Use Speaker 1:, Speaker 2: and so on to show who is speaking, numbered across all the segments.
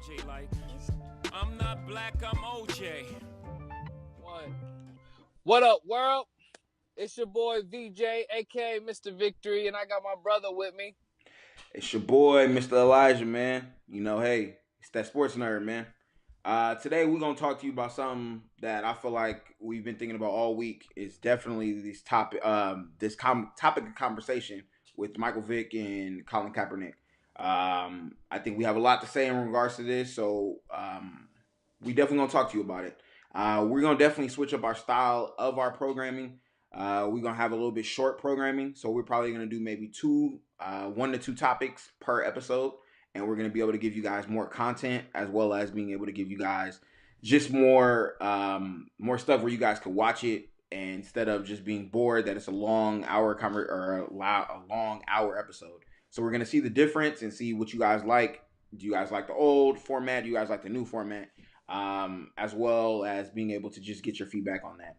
Speaker 1: OJ like, I'm not black, I'm OJ.
Speaker 2: One. What up, world? It's your boy VJ, aka Mr. Victory, and I got my brother with me.
Speaker 3: It's your boy, Mr. Elijah, man. Hey, it's that sports nerd, man. Today we're gonna talk to you about something that I feel like we've been thinking about all week. It's definitely topic of conversation with Michael Vick and Colin Kaepernick. I think we have a lot to say in regards to this, so we definitely gonna talk to you about it. We're gonna definitely switch up our style of our programming. We're gonna have a little bit short programming, so we're probably gonna do maybe one to two topics per episode, and we're gonna be able to give you guys more content as well as being able to give you guys just more stuff where you guys can watch it and instead of just being bored that it's a long hour a long hour episode. So we're gonna see the difference and see what you guys like. Do you guys like the old format? Do you guys like the new format? As well as being able to just get your feedback on that.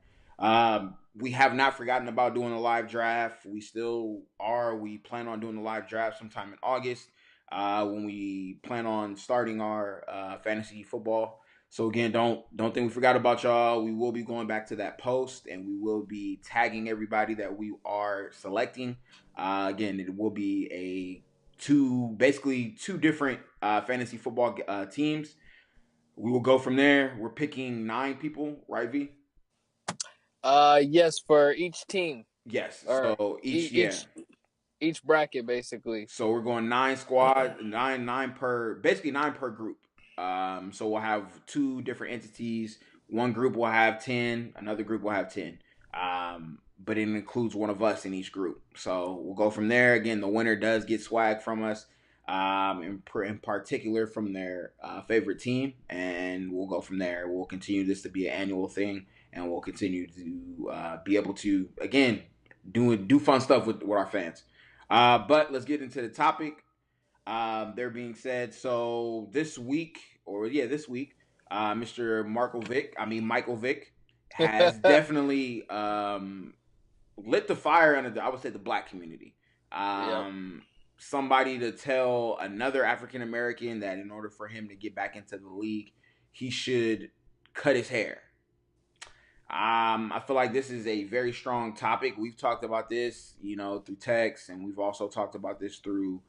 Speaker 3: We have not forgotten about doing a live draft. We still are. We plan on doing a live draft sometime in August when we plan on starting our fantasy football. So again, don't think we forgot about y'all. We will be going back to that post and we will be tagging everybody that we are selecting. Again, it will be basically two different fantasy football teams. We will go from there. We're picking 9 people, right, V?
Speaker 2: Yes, for each team.
Speaker 3: Yes.
Speaker 2: Or
Speaker 3: So
Speaker 2: each bracket, basically.
Speaker 3: So we're going 9 squad, nine per, basically 9 per group. So we'll have 2 different entities. One group will have 10, another group will have 10. But it includes one of us in each group. So we'll go from there. Again, the winner does get swag from us. In particular from their favorite team, and we'll go from there. We'll continue this to be an annual thing, and we'll continue to be able to again do fun stuff with our fans. But let's get into the topic. There being said, so this week, Mr. Michael Vick has definitely lit the fire under I would say the black community.
Speaker 2: Yep.
Speaker 3: Somebody to tell another African American that in order for him to get back into the league, he should cut his hair. I feel like this is a very strong topic. We've talked about this, through text, and we've also talked about this through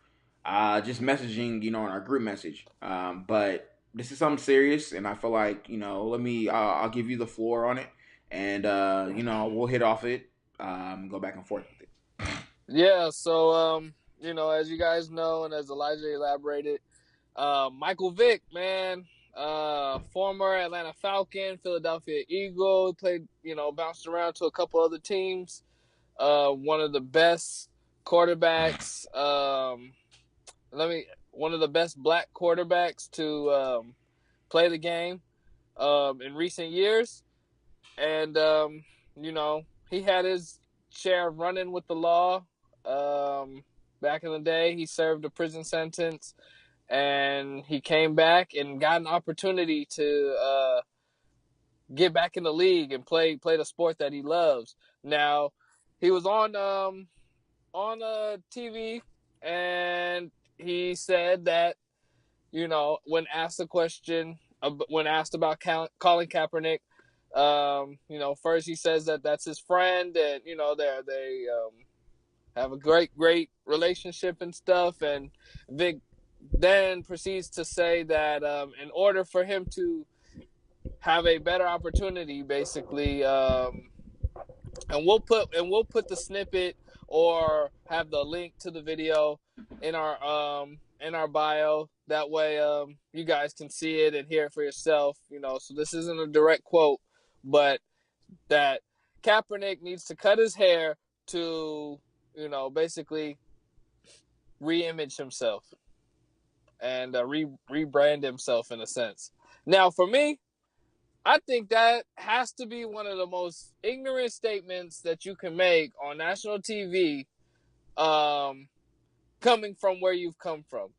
Speaker 3: just messaging, in our group message. But this is something serious, and I feel like, I'll give you the floor on it, and we'll hit off it, go back and forth with it.
Speaker 2: Yeah. So as you guys know, and as Elijah elaborated, Michael Vick, man, former Atlanta Falcon, Philadelphia Eagle, played, bounced around to a couple other teams. One of the best quarterbacks, one of the best black quarterbacks to play the game in recent years. And, he had his share of running with the law. Back in the day, he served a prison sentence, and he came back and got an opportunity to get back in the league and play the sport that he loves. Now, he was on TV, and he said that, when asked about Colin Kaepernick, first he says that that's his friend, and they have a great relationship and stuff. And Vic then proceeds to say that in order for him to have a better opportunity, basically, and we'll put the snippet or have the link to the video in our bio. That way, you guys can see it and hear it for yourself. So this isn't a direct quote, but that Kaepernick needs to cut his hair to, basically re-image himself and rebrand himself in a sense. Now, for me, I think that has to be one of the most ignorant statements that you can make on national TV, coming from where you've come from.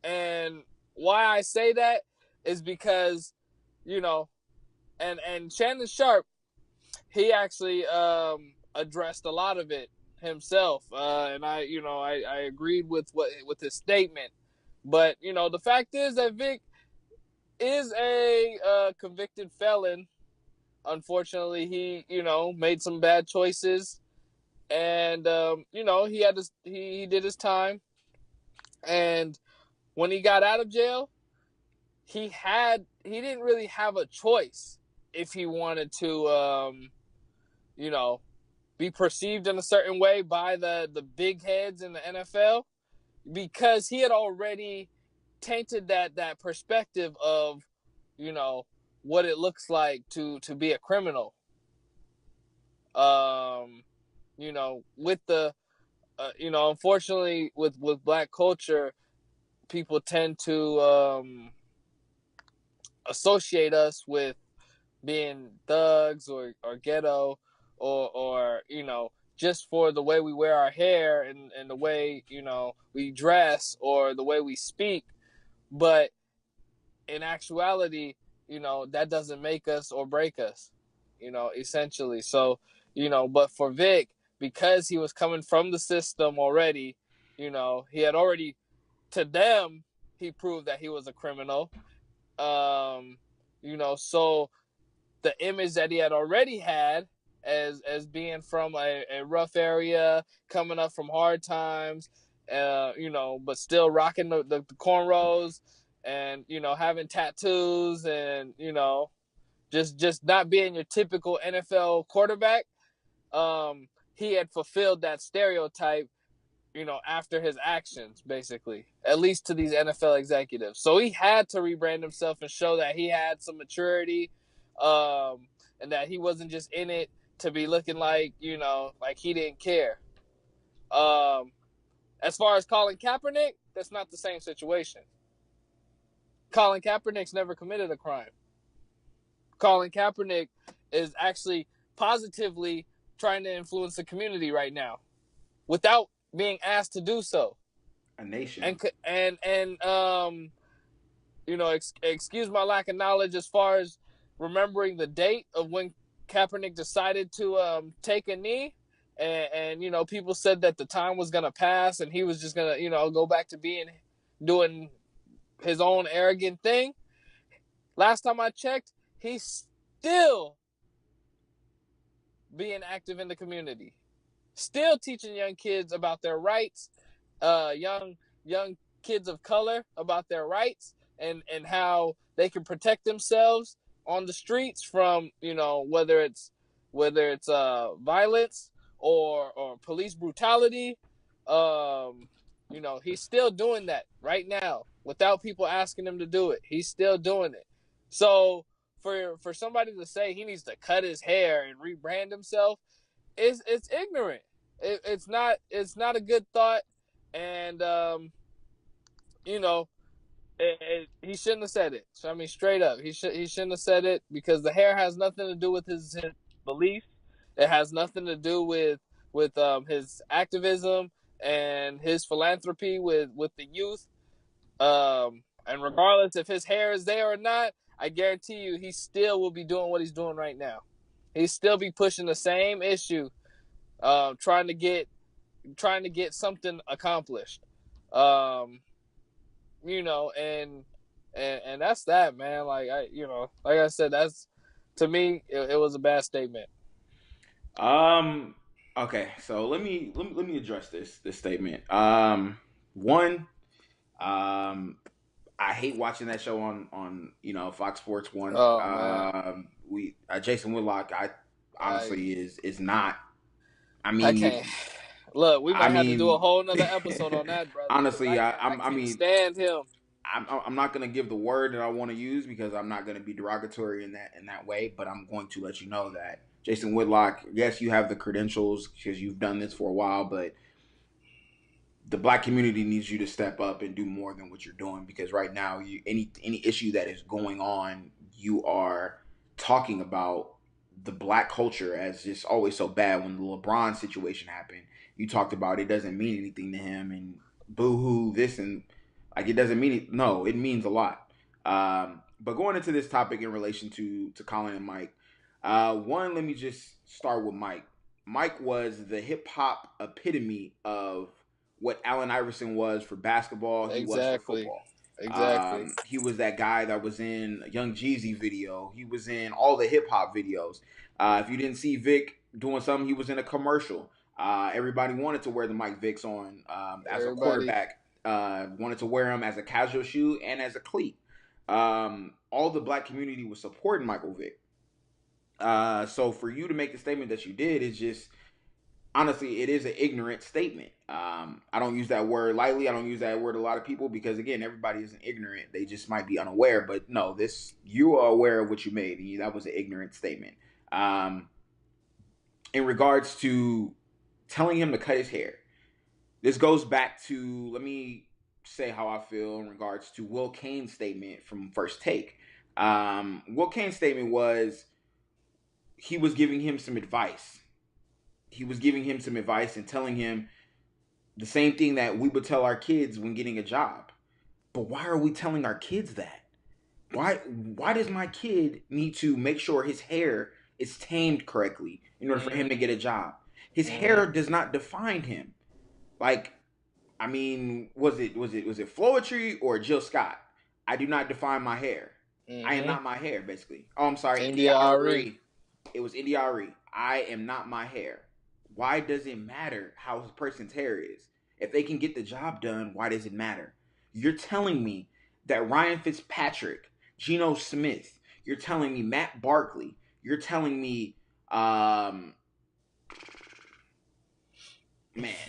Speaker 2: And why I say that is because, and Shannon Sharp, he actually addressed a lot of it himself, and I agreed with his statement. But the fact is that Vic is a convicted felon. Unfortunately, he made some bad choices, and he did his time. And when he got out of jail, he didn't really have a choice if he wanted to be perceived in a certain way by the big heads in the NFL, because he had already tainted that perspective of what it looks like to be a criminal. With the unfortunately with black culture, people tend to associate us with being thugs or ghetto, or just for the way we wear our hair and the way we dress or the way we speak. But in actuality, that doesn't make us or break us, essentially. So, but for Vic, because he was coming from the system already, he had already, to them, he proved that he was a criminal. So the image that he had already had as being from a rough area, coming up from hard times, but still rocking the cornrows, and having tattoos, and just not being your typical NFL quarterback. He had fulfilled that stereotype, after his actions, basically, at least to these NFL executives. So he had to rebrand himself and show that he had some maturity, and that he wasn't just in it to be looking like, like he didn't care. As far as Colin Kaepernick, that's not the same situation. Colin Kaepernick's never committed a crime. Colin Kaepernick is actually positively trying to influence the community right now without being asked to do so.
Speaker 3: A nation.
Speaker 2: Excuse my lack of knowledge as far as remembering the date of when Kaepernick decided to take a knee, and people said that the time was gonna pass and he was just gonna go back to doing his own arrogant thing. Last time I checked, he's still being active in the community, still teaching young kids about their rights, young kids of color about their rights, and how they can protect themselves on the streets from whether it's violence or police brutality. He's still doing that right now without people asking him to do it. He's still doing it. So for somebody to say he needs to cut his hair and rebrand himself, it's ignorant. It's not a good thought, and he shouldn't have said it. So, I mean, straight up, he shouldn't have said it, because the hair has nothing to do with his belief. It has nothing to do with his activism and his philanthropy with the youth. And regardless if his hair is there or not, I guarantee you he still will be doing what he's doing right now. He still be pushing the same issue, trying to get something accomplished. And that's that, man. Like I said, that's, to me, it was a bad statement.
Speaker 3: Okay, so let me address this statement. One, I hate watching that show on Fox Sports 1.
Speaker 2: Oh man,
Speaker 3: We Jason Whitlock, I honestly is not. I
Speaker 2: I
Speaker 3: mean,
Speaker 2: can't. Look, we
Speaker 3: I
Speaker 2: might have to do a
Speaker 3: mean,
Speaker 2: whole nother episode on that, brother.
Speaker 3: honestly,
Speaker 2: I can't stand him.
Speaker 3: I'm not gonna give the word that I want to use because I'm not gonna be derogatory in that way. But I'm going to let you know that Jason Whitlock, yes, you have the credentials because you've done this for a while, but the black community needs you to step up and do more than what you're doing, because right now, any issue that is going on, you are talking about the black culture as just always so bad. When the LeBron situation happened, you talked about it doesn't mean anything to him and boo hoo this, and like it doesn't mean it. No, it means a lot. But going into this topic in relation to Colin and Mike, one, let me just start with Mike. Mike was the hip hop epitome of what Allen Iverson was for basketball. He was for
Speaker 2: Exactly.
Speaker 3: football.
Speaker 2: Exactly.
Speaker 3: He was that guy that was in a Young Jeezy video. He was in all the hip hop videos. If you didn't see Vic doing something, he was in a commercial. Everybody wanted to wear the Mike Vicks on as a quarterback. Wanted to wear them as a casual shoe and as a cleat. All the black community was supporting Michael Vick. So for you to make the statement that you did is just, honestly, it is an ignorant statement. I don't use that word lightly. I don't use that word a lot of people because, again, everybody isn't ignorant. They just might be unaware. But no, you are aware of what you made. And that was an ignorant statement. In regards to telling him to cut his hair, this goes back to, let me say how I feel in regards to Will Cain's statement from First Take. Will Cain's statement was he was giving him some advice. He was giving him some advice and telling him the same thing that we would tell our kids when getting a job. But why are we telling our kids that? Why does my kid need to make sure his hair is tamed correctly in order for him to get a job? His hair does not define him. Like, I mean, was it Floetry or Jill Scott? I do not define my hair. I am not my hair, basically. Oh, I'm sorry, India Ari. It was India Ari. I am not my hair. Why does it matter how a person's hair is? If they can get the job done, why does it matter? You're telling me that Ryan Fitzpatrick, Geno Smith, you're telling me Matt Barkley, you're telling me, man,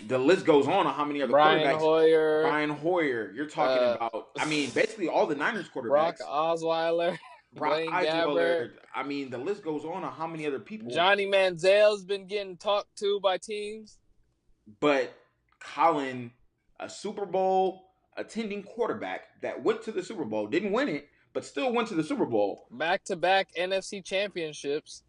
Speaker 3: the list goes on how many other quarterbacks. Brian Hoyer. You're talking about, I mean, basically all the Niners quarterbacks.
Speaker 2: Brock Osweiler. Blaine Gabbert.
Speaker 3: I mean, the list goes on how many other people.
Speaker 2: Johnny Manziel's been getting talked to by teams.
Speaker 3: But Colin, a Super Bowl attending quarterback that went to the Super Bowl, didn't win it, but still went to the Super Bowl.
Speaker 2: Back-to-back NFC championships.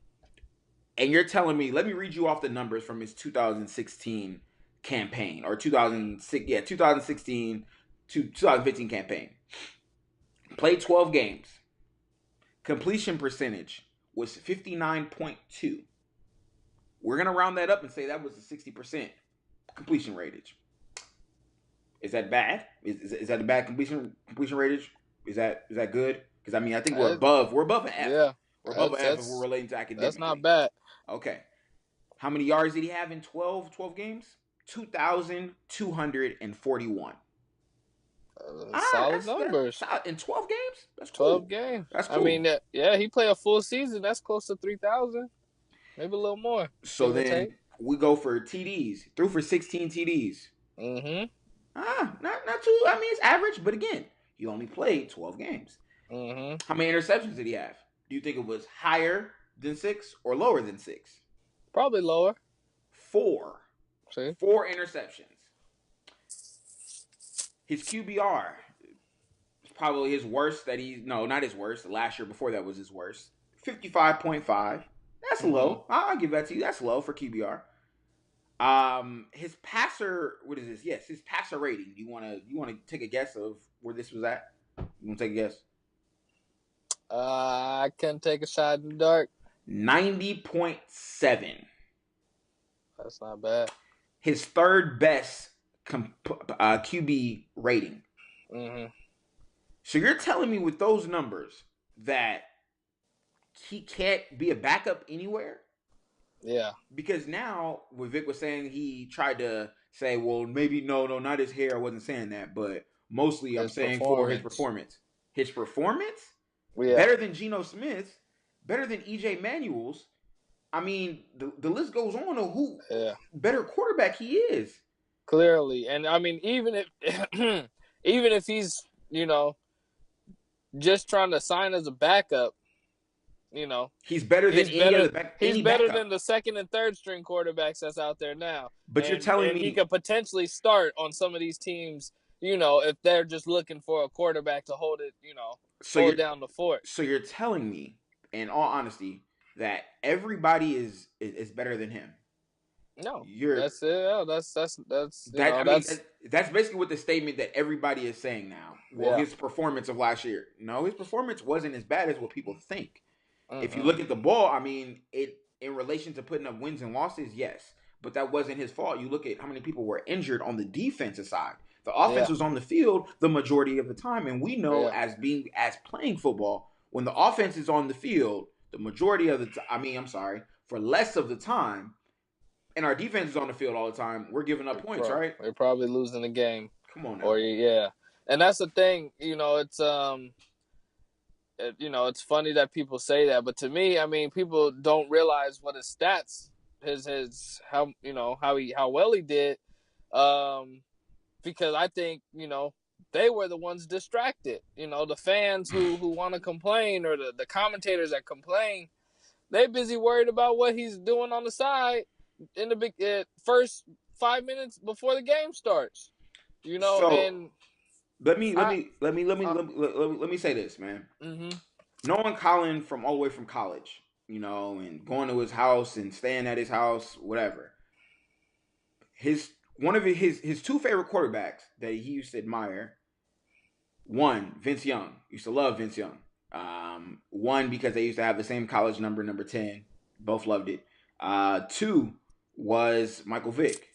Speaker 3: And you're telling me, let me read you off the numbers from his 2016 campaign, or 2016 to 2015 campaign. Played 12 games. Completion percentage was 59.2. We're going to round that up and say that was a 60% completion ratage. Is that bad? Is that a bad completion ratage? Is that good? Because, I mean, I think we're above an F. Yeah. We're above an F if we're relating to academic.
Speaker 2: That's not bad.
Speaker 3: Okay. How many yards did he have in 12 games? 2,241.
Speaker 2: Solid numbers.
Speaker 3: In 12 games? That's
Speaker 2: cool. 12 games.
Speaker 3: That's cool.
Speaker 2: I mean, he played a full season. That's close to 3,000. Maybe a little more.
Speaker 3: So then we go for TDs. Threw for 16 TDs.
Speaker 2: Mm-hmm.
Speaker 3: Not too. I mean, it's average, but again, he only played 12 games.
Speaker 2: Mm-hmm.
Speaker 3: How many interceptions did he have? Do you think it was higher than 6 or lower than 6?
Speaker 2: Probably lower.
Speaker 3: 4.
Speaker 2: See?
Speaker 3: 4 interceptions. His QBR is probably his worst not his worst. Last year before that was his worst. 55.5. That's low. I'll give that to you. That's low for QBR. His passer, what is this? Yes, his passer rating. You wanna take a guess of where this was at? You wanna take a guess?
Speaker 2: I can take a shot in the dark.
Speaker 3: 90.7.
Speaker 2: That's not bad.
Speaker 3: His third best QB rating.
Speaker 2: Mm-hmm.
Speaker 3: So you're telling me with those numbers that he can't be a backup anywhere?
Speaker 2: Yeah.
Speaker 3: Because now, what Vic was saying, he tried to say, well, maybe no, not his hair. I wasn't saying that, but mostly I'm saying for his performance. His performance? Yeah. Better than Geno Smith, better than EJ Manuel's. I mean, the list goes on of who better quarterback he is.
Speaker 2: Clearly. And I mean, even if he's, just trying to sign as a backup,
Speaker 3: he's better than
Speaker 2: he's better than the second and third string quarterbacks that's out there now.
Speaker 3: But you're telling me
Speaker 2: he could potentially start on some of these teams, if they're just looking for a quarterback to hold it, hold down the fort.
Speaker 3: So you're telling me, in all honesty, that everybody is better than him.
Speaker 2: No, that's it.
Speaker 3: That's basically what the statement that everybody is saying now. Well, his performance of last year. No, his performance wasn't as bad as what people think. If you look at the ball, I mean, in relation to putting up wins and losses, yes, but that wasn't his fault. You look at how many people were injured on the defensive side. The offense
Speaker 2: Yeah.
Speaker 3: was on the field the majority of the time, and we know
Speaker 2: Yeah.
Speaker 3: as playing football, when the offense is on the field, the majority of the for less of the time, and our defense is on the field all the time, we're giving up points, right?
Speaker 2: We're probably losing the game.
Speaker 3: Come on now.
Speaker 2: Or yeah. And that's the thing, it's it's funny that people say that, but to me, I mean, people don't realize what his stats, his how how well he did, because I think they were the ones distracted. The fans who want to complain, or the commentators that complain, they busy worried about what he's doing on the side in the big first 5 minutes before the game starts.
Speaker 3: So
Speaker 2: And
Speaker 3: let me say this, man.
Speaker 2: mm-hmm.
Speaker 3: Knowing Colin from all the way from college, and going to his house and staying at his house, whatever. One of his two favorite quarterbacks that he used to admire. One, Vince Young. Used to love Vince Young. One, because they used to have the same college number 10. Both loved it. Two was Michael Vick.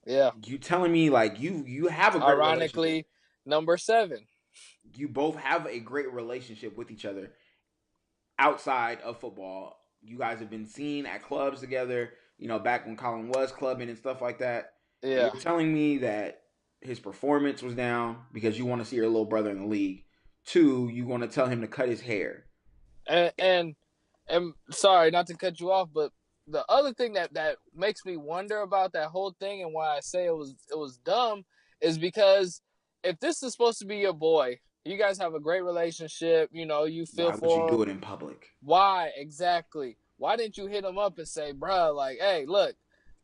Speaker 2: Yeah.
Speaker 3: You telling me like you have a great
Speaker 2: ironically number 7.
Speaker 3: You both have a great relationship with each other outside of football. You guys have been seen at clubs together, back when Colin was clubbing and stuff like that.
Speaker 2: Yeah.
Speaker 3: You're telling me that his performance was down because you want to see your little brother in the league. Two, you want to tell him to cut his hair.
Speaker 2: And sorry, not to cut you off, but the other thing that makes me wonder about that whole thing, and why I say it was dumb, is because if this is supposed to be your boy, you guys have a great relationship, you feel
Speaker 3: Why
Speaker 2: for
Speaker 3: would you
Speaker 2: him.
Speaker 3: do it in public?
Speaker 2: Why exactly? Why didn't you hit him up and say, bruh, like, hey, look,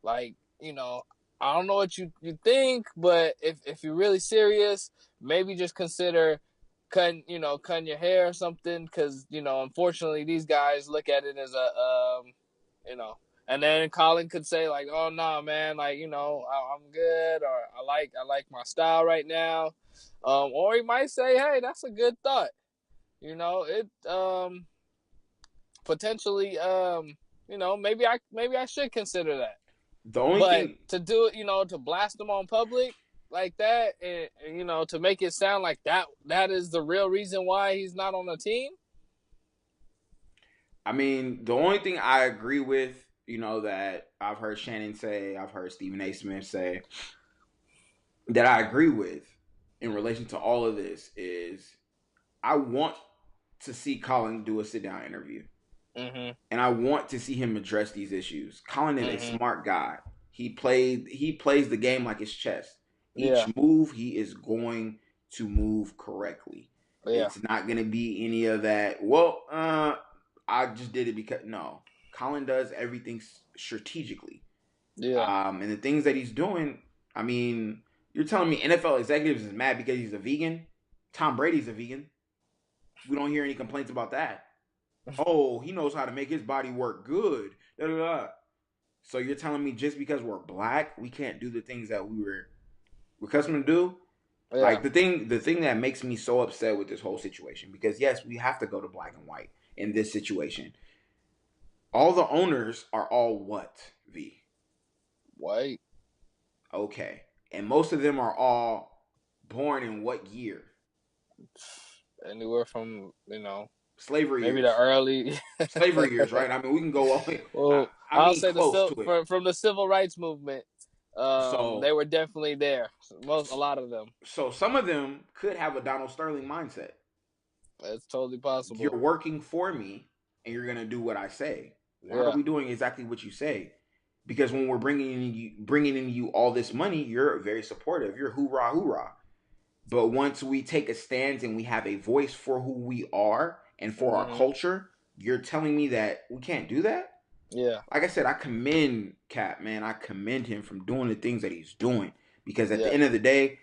Speaker 2: like, I don't know what you think, but if you're really serious, maybe just consider cutting your hair or something, because unfortunately these guys look at it as a and then Colin could say like, oh no, man, like I'm good, or I like my style right now, or he might say, hey, that's a good thought, it potentially maybe I should consider that.
Speaker 3: The only
Speaker 2: But
Speaker 3: thing
Speaker 2: to do it, to blast them on public like that, and to make it sound like that is the real reason why he's not on the team.
Speaker 3: I mean, the only thing I agree with, that I've heard Shannon say, I've heard Stephen A. Smith say, that I agree with in relation to all of this is I want to see Colin do a sit down interview.
Speaker 2: Mm-hmm.
Speaker 3: And I want to see him address these issues. Colin is a smart guy. He plays the game like it's chess. Each move he is going to move correctly. Yeah. It's not going to be any of that. Well, I just did it because no. Colin does everything strategically. Yeah. And the things that he's doing, I mean, you're telling me NFL executives is mad because he's a vegan? Tom Brady's a vegan. We don't hear any complaints about that. Oh, he knows how to make his body work good. Da, da, da. So you're telling me just because we're black, we can't do the things that we're accustomed to do? Yeah. Like the thing that makes me so upset with this whole situation, because yes, we have to go to black and white in this situation. All the owners are all what, V?
Speaker 2: White.
Speaker 3: Okay. And most of them are all born in what year?
Speaker 2: Anywhere from,
Speaker 3: slavery
Speaker 2: maybe
Speaker 3: years.
Speaker 2: The early
Speaker 3: slavery years, right? I mean, we can go all.
Speaker 2: Well, I'll say from the civil rights movement.
Speaker 3: So
Speaker 2: they were definitely there. A lot of them.
Speaker 3: So some of them could have a Donald Sterling mindset.
Speaker 2: It's totally possible.
Speaker 3: You're working for me, and you're gonna do what I say. Why are we doing exactly what you say? Because when we're bringing in you all this money, you're very supportive. You're hoorah hoorah. But once we take a stance and we have a voice for who we are and for our culture, you're telling me that we can't do that? Yeah. Like I said, I commend Cap, man. I commend him from doing the things that he's doing. Because at the end of the day,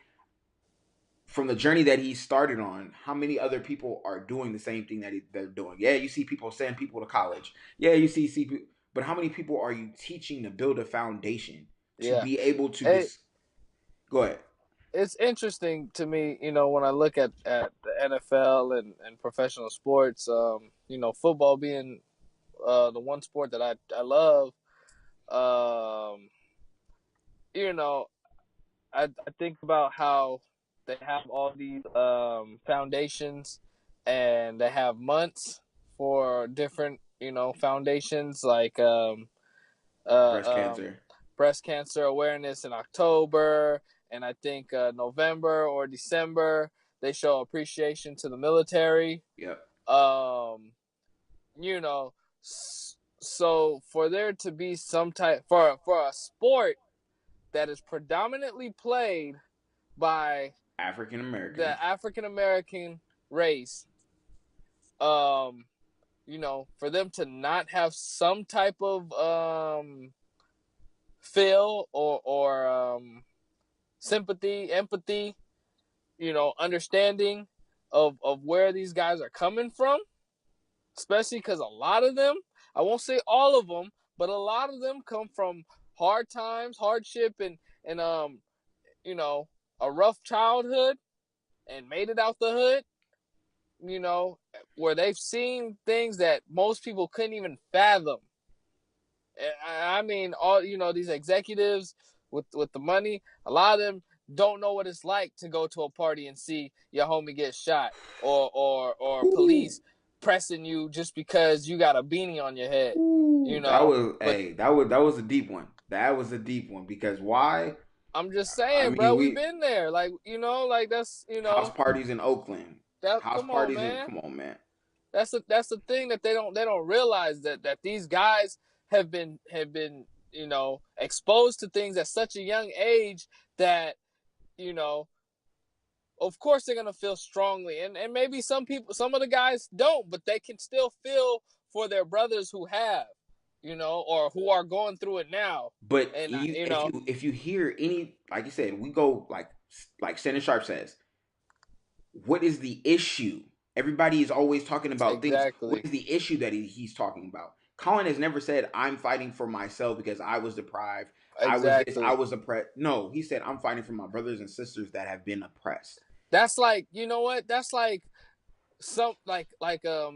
Speaker 3: from the journey that he started on, how many other people are doing the same thing that they're doing? Yeah, you see people send people to college. Yeah, you see people. But how many people are you teaching to build a foundation to be able to... Go ahead.
Speaker 2: It's interesting to me, when I look at the NFL and professional sports, football being the one sport that I love, I think about how they have all these foundations, and they have months for different foundations, like
Speaker 3: Breast
Speaker 2: uh,
Speaker 3: cancer.
Speaker 2: breast cancer awareness in October, and I think November or December they show appreciation to the military.
Speaker 3: Yep.
Speaker 2: Um, you know, so for there to be some type for a sport that is predominantly played by
Speaker 3: African Americans.
Speaker 2: the African American race, um, for them to not have some type of feel or sympathy, empathy, understanding of where these guys are coming from, especially because a lot of them, I won't say all of them, but a lot of them come from hard times, hardship, and a rough childhood, and made it out the hood, where they've seen things that most people couldn't even fathom. I mean, all these executives with the money, a lot of them don't know what it's like to go to a party and see your homie get shot, or
Speaker 3: Ooh.
Speaker 2: police pressing you just because you got a beanie on your head.
Speaker 3: Ooh,
Speaker 2: But
Speaker 3: that was a deep one. That was a deep one because why?
Speaker 2: I'm just
Speaker 3: I
Speaker 2: saying, bro,
Speaker 3: mean,
Speaker 2: we've
Speaker 3: we
Speaker 2: been there. Like, like that's
Speaker 3: house parties in Oakland.
Speaker 2: that.
Speaker 3: House
Speaker 2: Come on,
Speaker 3: parties in
Speaker 2: man.
Speaker 3: come on, man.
Speaker 2: That's the thing that they don't realize, that these guys have been exposed to things at such a young age that you know of course they're gonna feel strongly, and maybe some of the guys don't, but they can still feel for their brothers who have, or who are going through it now.
Speaker 3: But
Speaker 2: And
Speaker 3: if you hear any, like you said, we go like Shannon Sharp says, what is the issue? Everybody is always talking about things. What
Speaker 2: exactly,
Speaker 3: is the issue that he's talking about? Colin has never said, I'm fighting for myself because I was deprived. I was this, I
Speaker 2: exactly.
Speaker 3: was oppressed. No, he said, I'm fighting for my brothers and sisters that have been oppressed.
Speaker 2: That's like, you know what? That's like some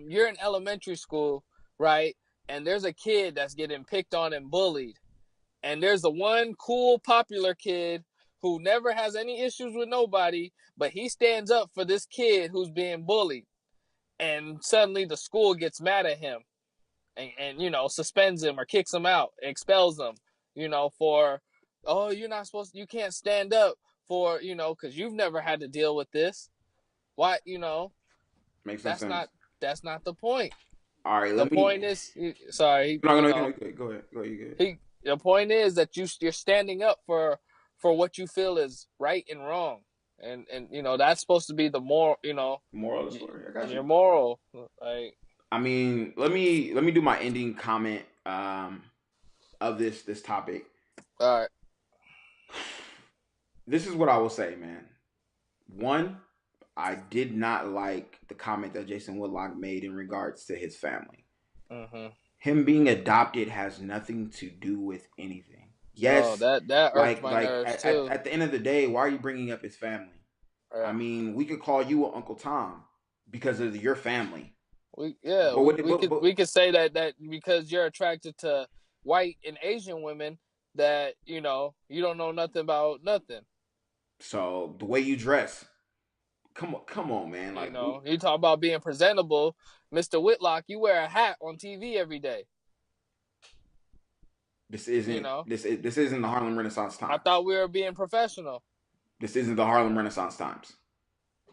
Speaker 2: you're in elementary school, right? And there's a kid that's getting picked on and bullied, and there's the one cool popular kid who never has any issues with nobody, but he stands up for this kid who's being bullied, and suddenly the school gets mad at him, and suspends him or kicks him out, expels him, for, oh, you're not supposed to, you can't stand up for, because you've never had to deal with this. Why?
Speaker 3: Makes no
Speaker 2: That's
Speaker 3: sense.
Speaker 2: not the point.
Speaker 3: All right,
Speaker 2: The
Speaker 3: let me.
Speaker 2: point is, sorry,
Speaker 3: No, go ahead. Go ahead. You good.
Speaker 2: the point is that you're standing up for what you feel is right and wrong, and that's supposed to be the moral,
Speaker 3: Moral of the story. I got you.
Speaker 2: your moral. Like,
Speaker 3: I mean, let me do my ending comment of this topic.
Speaker 2: all right,
Speaker 3: This is what I will say, man. One, I did not like the comment that Jason Woodlock made in regards to his family.
Speaker 2: mm-hmm.
Speaker 3: Him being adopted has nothing to do with anything.
Speaker 2: Oh,
Speaker 3: Yes,
Speaker 2: that irked my
Speaker 3: like
Speaker 2: nerves
Speaker 3: at,
Speaker 2: too.
Speaker 3: at the end of the day, why are you bringing up his family? I
Speaker 2: Yeah.
Speaker 3: mean, we could call you Uncle Tom because of your family.
Speaker 2: We
Speaker 3: But what?
Speaker 2: we could say that because you're attracted to white and Asian women, that you don't know nothing about nothing.
Speaker 3: So the way you dress, come on, man. Like
Speaker 2: You talk about being presentable, Mr. Whitlock. You wear a hat on TV every day.
Speaker 3: this
Speaker 2: You
Speaker 3: isn't
Speaker 2: know,
Speaker 3: this isn't the Harlem Renaissance
Speaker 2: I
Speaker 3: times.
Speaker 2: thought we were being professional.
Speaker 3: This isn't the Harlem Renaissance times.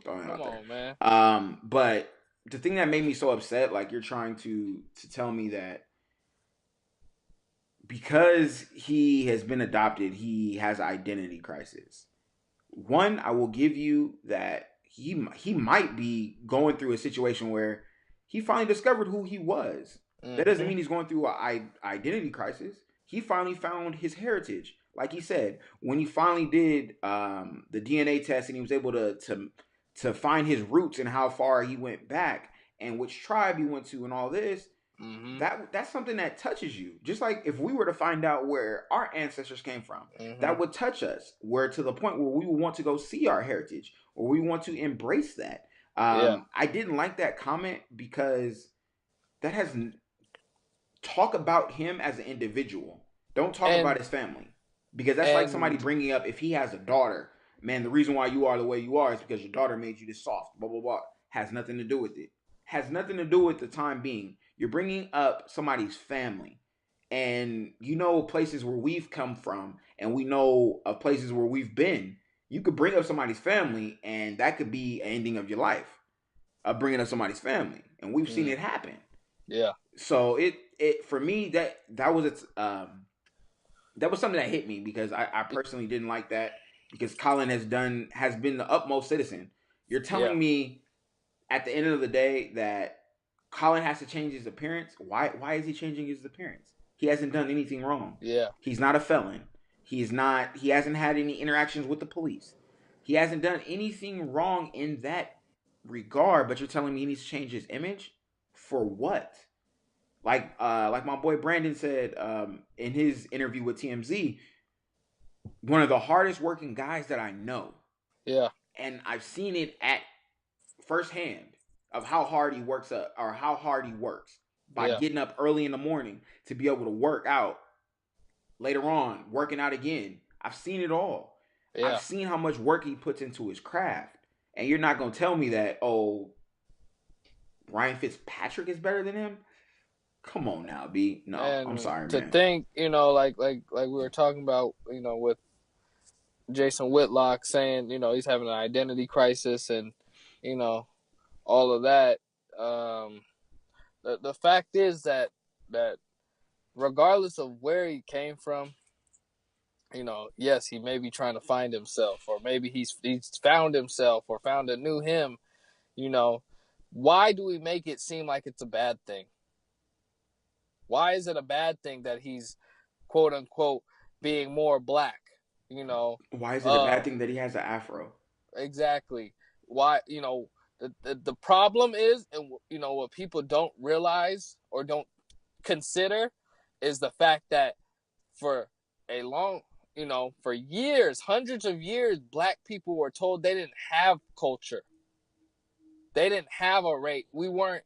Speaker 3: Throwing it
Speaker 2: Come
Speaker 3: out there.
Speaker 2: on, man.
Speaker 3: But the thing that made me so upset, like you're trying to tell me that because he has been adopted, he has identity crisis. One, I will give you that he might be going through a situation where he finally discovered who he was.
Speaker 2: Mm-hmm.
Speaker 3: That doesn't mean he's going through an identity crisis. He finally found his heritage. Like he said, when he finally did the DNA test and he was able to find his roots and how far he went back and which tribe he went to and all this,
Speaker 2: Mm-hmm.
Speaker 3: that's something that touches you. Just like if we were to find out where our ancestors came from,
Speaker 2: Mm-hmm.
Speaker 3: that would touch us. Where to the point where we would want to go see our heritage or we want to embrace that.
Speaker 2: Yeah.
Speaker 3: I didn't like that comment because that talk about him as an individual. Don't talk
Speaker 2: And
Speaker 3: about his family. Because that's like somebody
Speaker 2: And
Speaker 3: bringing up, if he has a daughter, man, the reason why you are the way you are is because your daughter made you this soft, blah, blah, blah. Has nothing to do with it. Has nothing to do with the time being. You're bringing up somebody's family. And you know places where we've come from, and we know of places where we've been. You could bring up somebody's family, and that could be an ending of your life, of bringing up somebody's family. And we've seen it happen.
Speaker 2: yeah.
Speaker 3: So it for me, that was its that was something that hit me, because I personally didn't like that, because Colin has been the utmost citizen. You're
Speaker 2: Yeah.
Speaker 3: telling me at the end of the day that Colin has to change his appearance? Why is he changing his appearance? He hasn't done anything wrong.
Speaker 2: Yeah.
Speaker 3: He's not a felon. He hasn't had any interactions with the police. He hasn't done anything wrong in that regard, but you're telling me he needs to change his image? For what? Like my boy Brandon said in his interview with TMZ, one of the hardest working guys that I know.
Speaker 2: Yeah.
Speaker 3: And I've seen it at firsthand of how hard he works up, or how hard he works by getting up early in the morning to be able to work out later on, working out again. I've seen it all.
Speaker 2: Yeah.
Speaker 3: I've seen how much work he puts into his craft. And you're not going to tell me that, oh, Ryan Fitzpatrick is better than him? Come on now, B. No,
Speaker 2: And
Speaker 3: I'm sorry,
Speaker 2: to
Speaker 3: man.
Speaker 2: think, like we were talking about, with Jason Whitlock saying, he's having an identity crisis, and, all of that. The fact is that regardless of where he came from, yes, he may be trying to find himself, or maybe he's found himself or found a new him. Why do we make it seem like it's a bad thing? Why is it a bad thing that he's, quote unquote, being more black?
Speaker 3: Why is it a bad thing that he has an afro?
Speaker 2: Exactly. Why? The problem is, and what people don't realize or don't consider, is the fact that for a long, for years, hundreds of years, black people were told they didn't have culture. They didn't have a race. We weren't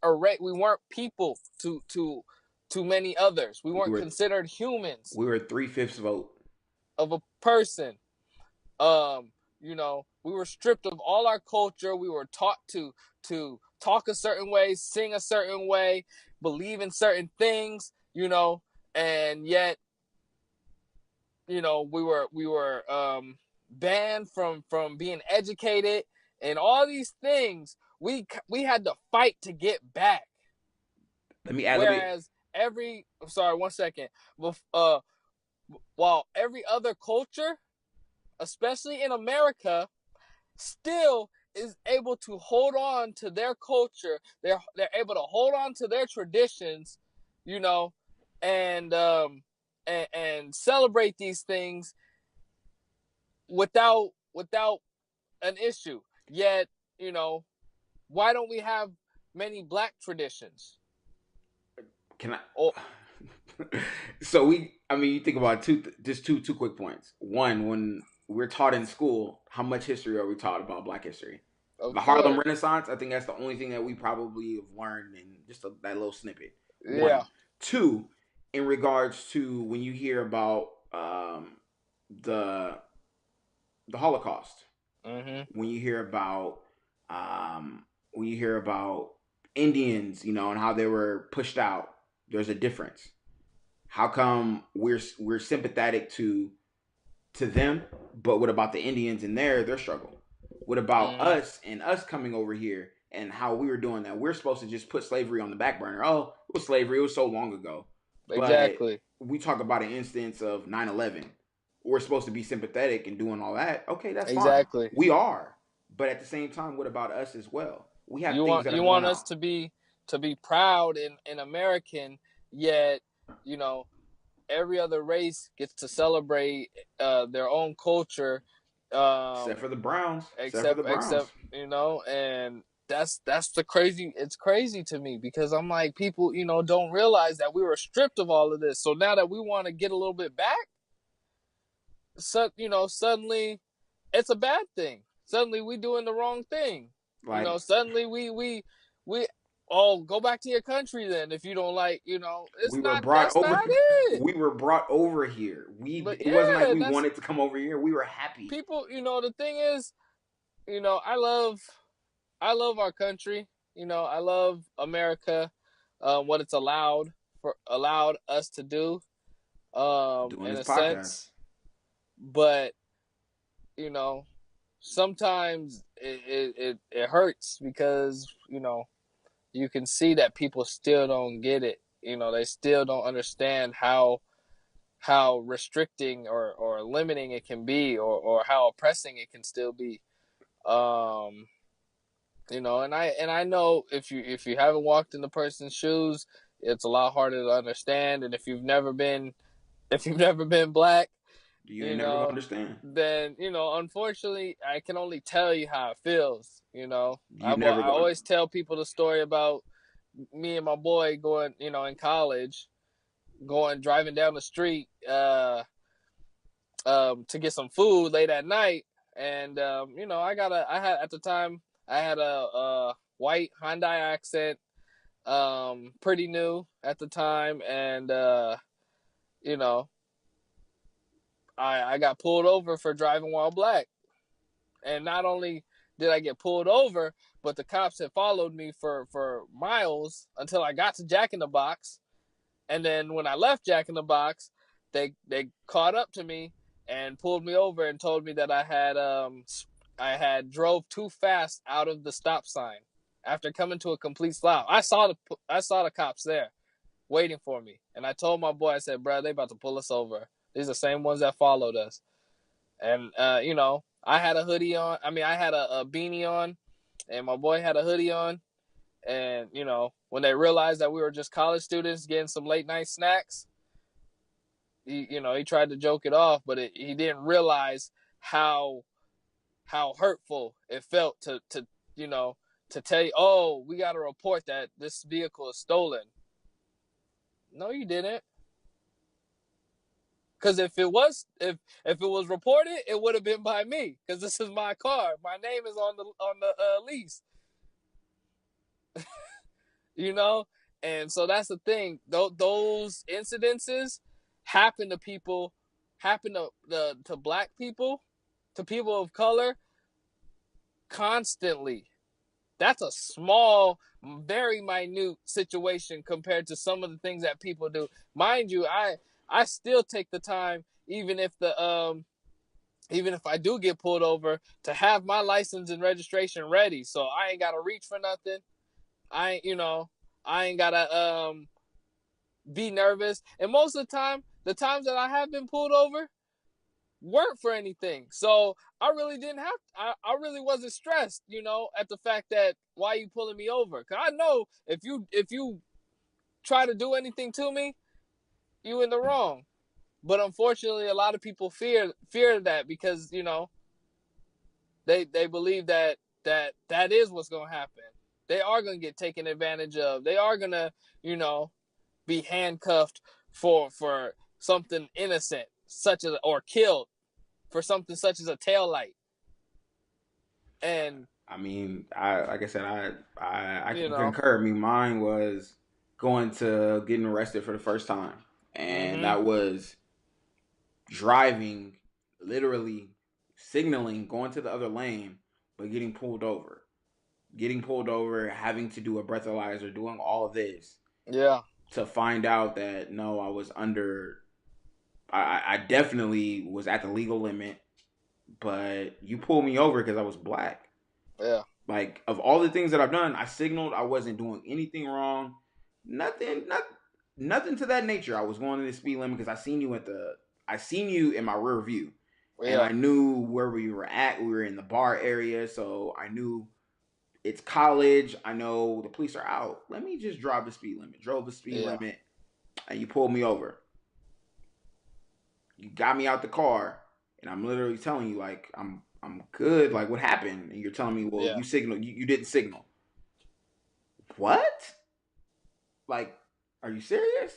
Speaker 2: a race. We weren't people to many others. We weren't considered humans.
Speaker 3: We were 3/5 vote
Speaker 2: of a person. We were stripped of all our culture. We were taught to talk a certain way, sing a certain way, believe in certain things, and yet, we were banned from being educated, and all these things we had to fight to get back.
Speaker 3: Let me add.
Speaker 2: Whereas while every other culture, especially in America, still is able to hold on to their culture. They're able to hold on to their traditions, and celebrate these things without an issue. Yet, why don't we have many black traditions?
Speaker 3: Can I? So you think about two quick points. One, when we're taught in school, how much history are we taught about Black history? The Harlem Renaissance, I think that's the only thing that we probably have learned in just that little snippet.
Speaker 2: Yeah.
Speaker 3: One. Two, in regards to when you hear about the Holocaust, when you hear about Indians, and how they were pushed out, there's a difference. How come we're sympathetic to them, but what about the Indians and their struggle? What about us and us coming over here and how we were doing that? We're supposed to just put slavery on the back burner. Oh, it was slavery. It was so long ago.
Speaker 2: Exactly.
Speaker 3: But we talk about an instance of 9/11. We're supposed to be sympathetic and doing all that. Okay, that's
Speaker 2: exactly
Speaker 3: fine. We are. But at the same time, what about us as well? We have things that
Speaker 2: you want us to be proud and American, yet, every other race gets to celebrate their own culture,
Speaker 3: except for the Browns.
Speaker 2: Except and that's the crazy. It's crazy to me, because I'm like, people, don't realize that we were stripped of all of this. So now that we want to get a little bit back, suddenly it's a bad thing. Suddenly we doing the wrong thing. Suddenly we oh, go back to your country then if you don't like, you know,
Speaker 3: We were brought
Speaker 2: that's
Speaker 3: over.
Speaker 2: not it.
Speaker 3: We were brought over here.
Speaker 2: But
Speaker 3: It wasn't like
Speaker 2: yeah,
Speaker 3: we
Speaker 2: that's
Speaker 3: wanted to come over here. We were happy.
Speaker 2: people, you know, the thing is, you know, I love our country. You know, I love America, what it's allowed us to do,
Speaker 3: Doing
Speaker 2: in
Speaker 3: this
Speaker 2: a
Speaker 3: podcast.
Speaker 2: sense. But you know, sometimes it hurts because you know you can see that people still don't get it. You know, they still don't understand how restricting or limiting it can be, or how oppressing it can still be. Um, you know, and I know if you haven't walked in the person's shoes, it's a lot harder to understand. And if you've never been black,
Speaker 3: You
Speaker 2: you
Speaker 3: ain't never gonna
Speaker 2: know,
Speaker 3: understand.
Speaker 2: then you know, unfortunately, I can only tell you how it feels. You know,
Speaker 3: You never
Speaker 2: I
Speaker 3: gonna.
Speaker 2: always tell people the story about me and my boy going, you know, in college, going driving down the street, to get some food late at night, and you know, I had at the time I had a white Hyundai accent, pretty new at the time, and you know, I got pulled over for driving while black. And not only did I get pulled over, but the cops had followed me for miles until I got to Jack in the Box. And then when I left Jack in the Box, they caught up to me and pulled me over and told me that I had drove too fast out of the stop sign after coming to a complete stop. I saw the cops there waiting for me, and I told my boy, I said, "Bro, they about to pull us over. These are the same ones that followed us." And you know, I had a hoodie on. I mean, I had a beanie on, and my boy had a hoodie on. And you know, when they realized that we were just college students getting some late night snacks, he tried to joke it off, but he didn't realize how hurtful it felt to you know to tell you, oh, we got to report that this vehicle is stolen. No, you didn't. Because if it was reported, it would have been by me. Because this is my car. My name is on the lease. You know, and so that's the thing. Those incidences happen to people, happen to black people, to people of color, constantly. That's a small, very minute situation compared to some of the things that people do. Mind you, I still take the time, even if I do get pulled over, to have my license and registration ready, so I ain't gotta reach for nothing. I ain't gotta be nervous. And most of the times that I have been pulled over weren't for anything. So I really didn't have. I really wasn't stressed, at the fact that why you pulling me over? Cause I know if you try to do anything to me, you in the wrong. But unfortunately, a lot of people fear that because they believe that is what's gonna happen. They are gonna get taken advantage of. They are gonna be handcuffed for something innocent, such as or killed for something such as a tail light. And
Speaker 3: I mean, I like I said, I
Speaker 2: you
Speaker 3: can
Speaker 2: know,
Speaker 3: concur. I mean, mine was going to getting arrested for the first time, and
Speaker 2: mhm,
Speaker 3: that was driving, literally signaling, going to the other lane, but getting pulled over, having to do a breathalyzer, doing all of this
Speaker 2: yeah,
Speaker 3: to find out that no, I was under. I definitely was at the legal limit, but you pulled me over because I was black.
Speaker 2: yeah,
Speaker 3: Like of all the things that I've done, I signaled I wasn't doing anything wrong. Nothing to that nature. I was going to the speed limit because I seen you in my rear view. And
Speaker 2: yeah,
Speaker 3: I knew where we were at. We were in the bar area, so I knew it's college. I know the police are out. Let me just drive the speed limit. Drove the speed
Speaker 2: yeah,
Speaker 3: limit, and you pulled me over. You got me out the car, and I'm literally telling you like I'm good. Like what happened? And you're telling me, well,
Speaker 2: yeah.
Speaker 3: you signaled. You didn't signal. What? Like, are you serious?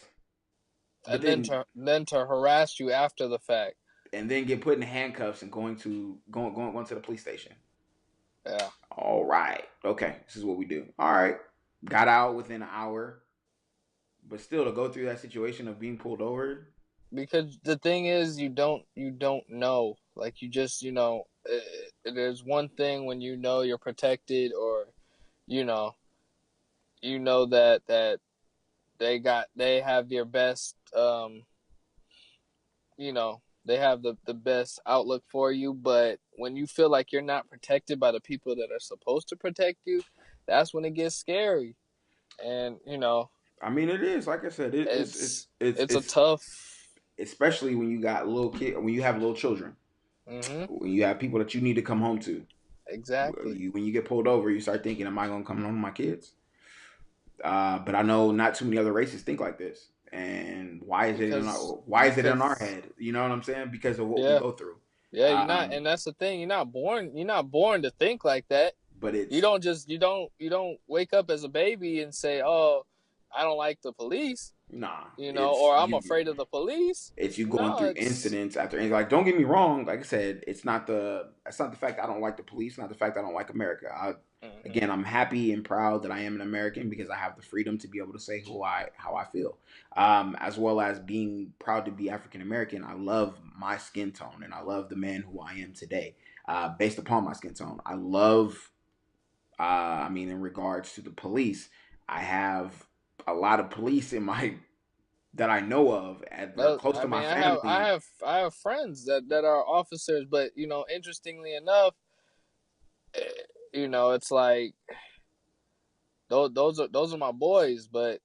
Speaker 3: But
Speaker 2: And then
Speaker 3: then
Speaker 2: to harass you after the fact.
Speaker 3: and then get put in handcuffs and going to the police station.
Speaker 2: Yeah,
Speaker 3: All right. Okay. This is what we do. All right. got out within an hour, but still to go through that situation of being pulled over.
Speaker 2: Because the thing is, you don't know. Like, you just, there's one thing when you know you're protected, or you know that they have your best, they have the best outlook for you. But when you feel like you're not protected by the people that are supposed to protect you, that's when it gets scary. And
Speaker 3: I mean, it is like I said,
Speaker 2: it's a tough.
Speaker 3: especially when you got little kid, when you have little children,
Speaker 2: Mm-hmm.
Speaker 3: when you have people that you need to come home to.
Speaker 2: Exactly.
Speaker 3: When you get pulled over, you start thinking, "Am I gonna come home to my kids?" But I know not too many other races think like this. And why is it in our
Speaker 2: because
Speaker 3: head? You know what I'm saying? Because of what we
Speaker 2: yeah.
Speaker 3: go through.
Speaker 2: Yeah, you're not,
Speaker 3: Um,
Speaker 2: and that's the thing. You're not born to think like that.
Speaker 3: but
Speaker 2: You
Speaker 3: it's
Speaker 2: don't just you don't wake up as a baby and say, "Oh, I don't like the police,"
Speaker 3: nah.
Speaker 2: or "I'm afraid of the police."
Speaker 3: It's you going
Speaker 2: No,
Speaker 3: through
Speaker 2: it's
Speaker 3: incidents after incidents. Like, don't get me wrong. Like I said, it's not the fact that I don't like the police, not the fact that I don't like America.
Speaker 2: mhm.
Speaker 3: Again, I'm happy and proud that I am an American because I have the freedom to be able to say how I feel, as well as being proud to be African American. I love my skin tone and I love the man who I am today, based upon my skin tone. I love. I mean, in regards to the police, I have a lot of police in my that I know of, and they're
Speaker 2: Well,
Speaker 3: close
Speaker 2: I
Speaker 3: to my
Speaker 2: mean,
Speaker 3: family.
Speaker 2: I have friends that are officers, but interestingly enough, eh, it's like those are my boys, but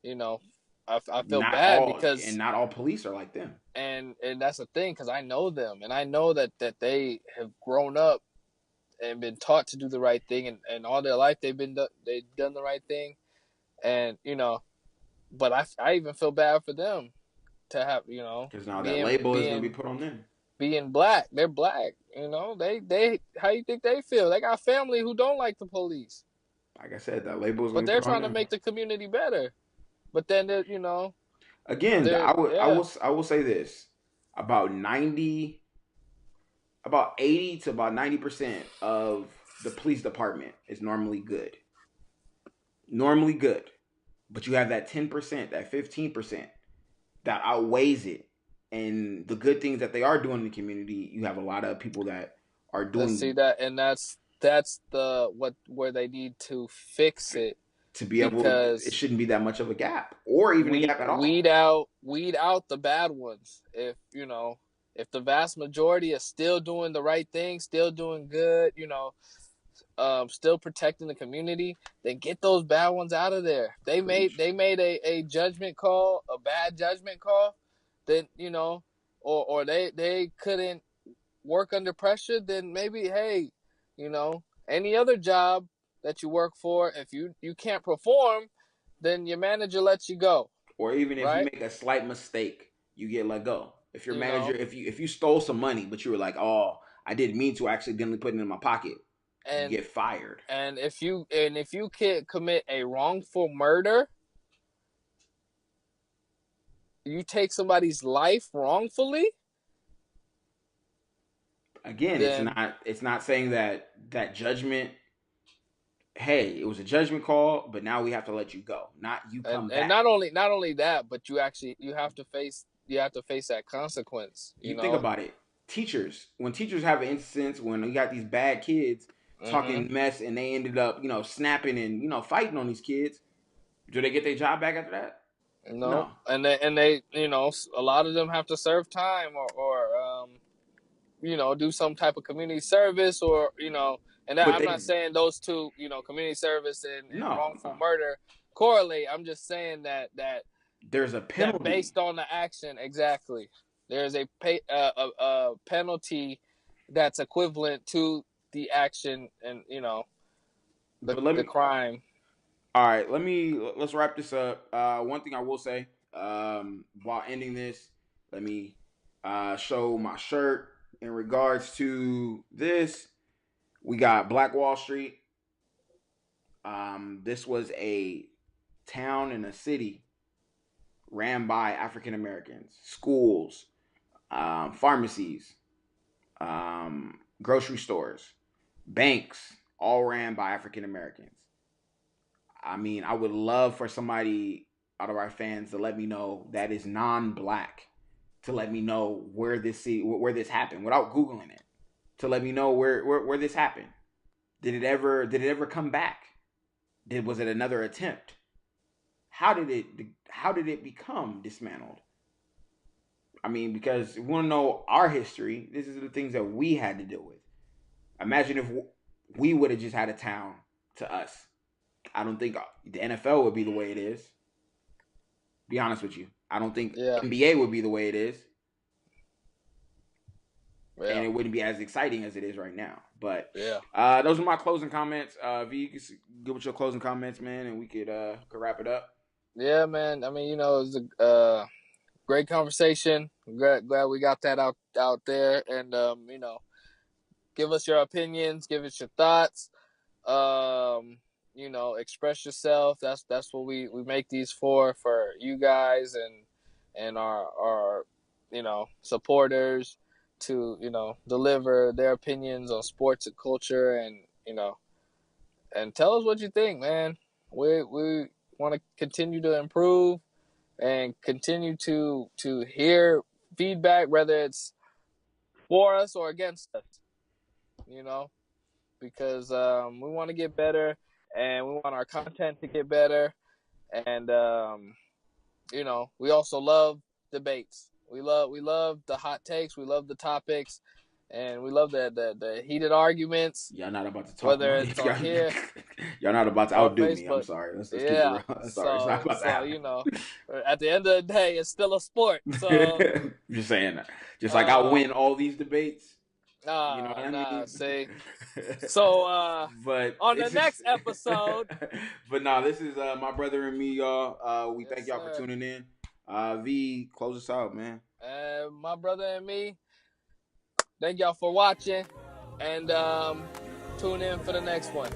Speaker 2: you know, I feel
Speaker 3: Not
Speaker 2: bad
Speaker 3: all, and
Speaker 2: because
Speaker 3: not all police are like them.
Speaker 2: and that's the thing, because I know them, and I know that they have grown up and been taught to do the right thing, and all their life they've done the right thing, and but I even feel bad for them to have
Speaker 3: Because now that
Speaker 2: being
Speaker 3: label is going to be
Speaker 2: being
Speaker 3: put on them.
Speaker 2: being black. They're black. They how you think they feel? They got family who don't like the police,
Speaker 3: Like I said, that label is
Speaker 2: but
Speaker 3: going to be
Speaker 2: they're
Speaker 3: put on
Speaker 2: trying to
Speaker 3: them.
Speaker 2: make the community better. But then
Speaker 3: Again,
Speaker 2: they're yeah.
Speaker 3: I will say this: about 80 to about 90% of the police department is normally good. But you have that 10%, that 15% that outweighs it, and the good things that they are doing in the community. You have a lot of people that are
Speaker 2: Let's see
Speaker 3: doing
Speaker 2: that, and that's the where they need to fix it,
Speaker 3: to be able to. It
Speaker 2: because
Speaker 3: shouldn't be that much of a gap, or even a
Speaker 2: we
Speaker 3: gap at all.
Speaker 2: weed out the bad ones. If the vast majority is still doing the right thing, still doing good, still protecting the community, then get those bad ones out of there.
Speaker 3: Preach.
Speaker 2: They made a judgment call, a bad judgment call, then or they couldn't work under pressure. Then maybe, hey, any other job that you work for, if you can't perform, then your manager lets you go,
Speaker 3: Or even if you
Speaker 2: right?
Speaker 3: make a slight mistake, you get let go. If your
Speaker 2: You
Speaker 3: manager,
Speaker 2: know,
Speaker 3: if you stole some money, but you were like, oh, I didn't mean to accidentally put it in my pocket, you
Speaker 2: and
Speaker 3: get fired.
Speaker 2: if you can commit a wrongful murder, you take somebody's life wrongfully,
Speaker 3: Again,
Speaker 2: then
Speaker 3: it's not saying that that judgment. Hey, it was a judgment call, but now we have to let you go. Not you come
Speaker 2: and
Speaker 3: back.
Speaker 2: not only that, but you have to face that consequence.
Speaker 3: You think about it. Teachers, when teachers have an instance when you got these bad kids
Speaker 2: Hmm.
Speaker 3: talking mess and they ended up, snapping and fighting on these kids, do they get their job back after that?
Speaker 2: No,
Speaker 3: No.
Speaker 2: and they a lot of them have to serve time, or do some type of community service, or and
Speaker 3: But
Speaker 2: I'm not
Speaker 3: they
Speaker 2: saying those two, community service and wrongful
Speaker 3: no.
Speaker 2: murder correlate. I'm just saying
Speaker 3: There's a
Speaker 2: that
Speaker 3: penalty.
Speaker 2: based on the action, exactly, there's a penalty that's equivalent to the action, and
Speaker 3: But let
Speaker 2: the
Speaker 3: me
Speaker 2: crime.
Speaker 3: all right, let's wrap this up. One thing I will say, while ending this, let me show my shirt in regards to this. We got Black Wall Street. This was a town and a city ran by African Americans. Schools, pharmacies, grocery stores, banks, all ran by African Americans. I mean, I would love for somebody out of our fans to let me know that is non-black, to let me know where this happened without googling it, to let me know where this happened. Did it ever come back? Was it another attempt? How did it become dismantled? I mean, because we want to know our history. This is the things that we had to deal with. Imagine if we would have just had a town to us. I don't think the NFL would be the way it is. Be honest with you. I don't think NBA would be the way it is. Yeah. And it wouldn't be as exciting as it is right now. But those are my closing comments. V, you can give us your closing comments, man, and we could wrap it up.
Speaker 2: Yeah, man. I mean, it was a great conversation. Glad we got that out there, and give us your opinions, give us your thoughts. Express yourself. That's what we make these for you guys and our supporters to deliver their opinions on sports and culture, and tell us what you think, man. We want to continue to improve and continue to hear feedback, whether it's for us or against us, because we want to get better and we want our content to get better. And, we also love debates. We love the hot takes. We love the topics. And we love the heated arguments.
Speaker 3: Y'all not about to talk.
Speaker 2: Whether it's on here.
Speaker 3: Y'all not about to outdo
Speaker 2: Facebook.
Speaker 3: me. I'm sorry. Let's keep it real. I'm sorry. It's not about to happen.
Speaker 2: At the end of the day, it's still a sport. So
Speaker 3: just saying that. Just like I win all these debates.
Speaker 2: You know what I mean? See. So
Speaker 3: but
Speaker 2: on the next episode.
Speaker 3: But this is my brother and me, y'all. We thank y'all for tuning in. V, close us out, man.
Speaker 2: My brother and me. Thank y'all for watching, and tune in for the next one.